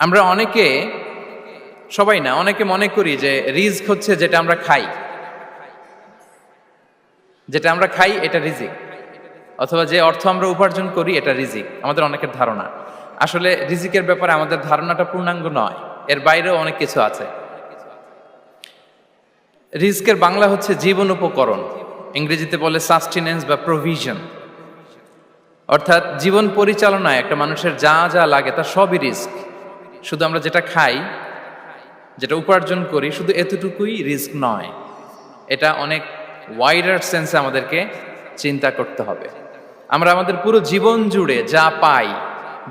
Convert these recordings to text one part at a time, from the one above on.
আমরা অনেকে, সবাই না, অনেকে মনে করি যে রিজক হচ্ছে যেটা আমরা খাই, যেটা আমরা খাই এটা রিজিক, অথবা যে অর্থ আমরা উপার্জন করি এটা রিজিক। আমাদের অনেকের ধারণা, আসলে রিজিকের ব্যাপারে আমাদের ধারণাটা পূর্ণাঙ্গ নয়, এর বাইরেও অনেক কিছু আছে। রিজকের বাংলা হচ্ছে জীবন উপকরণ, ইংরেজিতে বলে সাস্টেনেন্স বা প্রভিশন। অর্থাৎ জীবন পরিচালনায় একটা মানুষের যা যা লাগে তার সবই রিস্ক। শুধু আমরা যেটা খাই, যেটা উপার্জন করি, শুধু এতটুকুই রিস্ক নয়, এটা অনেক ওয়াইডার সেন্সে আমাদেরকে চিন্তা করতে হবে। আমরা আমাদের পুরো জীবন জুড়ে যা পাই,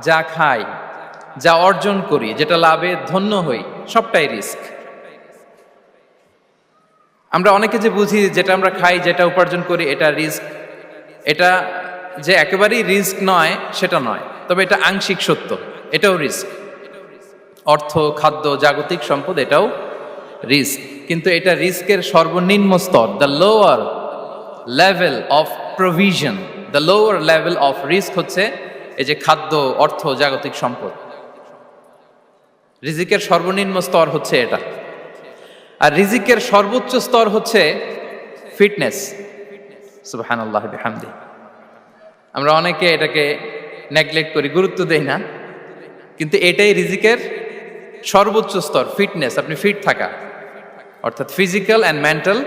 যা খাই, যা অর্জন করি, যেটা লাভে ধন্য হই, সবটাই রিস্ক। আমরা অনেকে যে বুঝি যেটা আমরা খাই, যেটা উপার্জন করি এটা রিস্ক, এটা যে একেবারেই রিস্ক নয় সেটা নয়, তবে এটা আংশিক সত্য, এটাও রিস্ক। অর্থ, খাদ্য, জাগতিক সম্পদ এটাও রিস্ক, কিন্তু এটা রিস্কের সর্বনিম্ন স্তর, the lower level of provision, the lower level of risk হচ্ছে এই যে খাদ্য, অর্থ, জাগতিক সম্পদ। রিজিকের সর্বনিম্ন স্তর হচ্ছে এটা। আর রিজিকের সর্বোচ্চ স্তর হচ্ছে ফিটনেস। সুবহানাল্লাহ বিহামদি। আমরা অনেকে এটাকে নেগলেক্ট করি, গুরুত্ব দেই না, কিন্তু এটাই রিজিকের সর্বোচ্চ স্তর, ফিটনেস। আপনি ফিট থাকা, অর্থাৎ ফিজিক্যাল অ্যান্ড মেন্টাল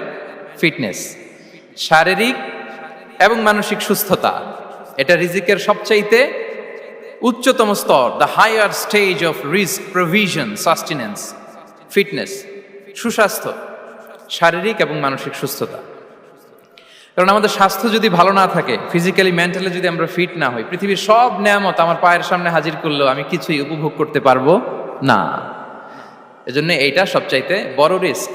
ফিটনেস, শারীরিক এবং মানসিক সুস্থতা, এটা রিজিকের সবচাইতে উচ্চতম স্তর, দ্য হায়ার স্টেজ অফ রিস্ক প্রভিশন, সাস্টেনেন্স, ফিটনেস, সুস্বাস্থ্য, শারীরিক এবং মানসিক সুস্থতা। কারণ আমাদের স্বাস্থ্য যদি ভালো না থাকে, ফিজিক্যালি মেন্টালি যদি আমরা ফিট না হই, পৃথিবীর সব নেয়ামত আমার পায়ের সামনে হাজির করলেও আমি কিছুই উপভোগ করতে পারবো না। এজন্য এইটা সবচাইতে বড় রিস্ক।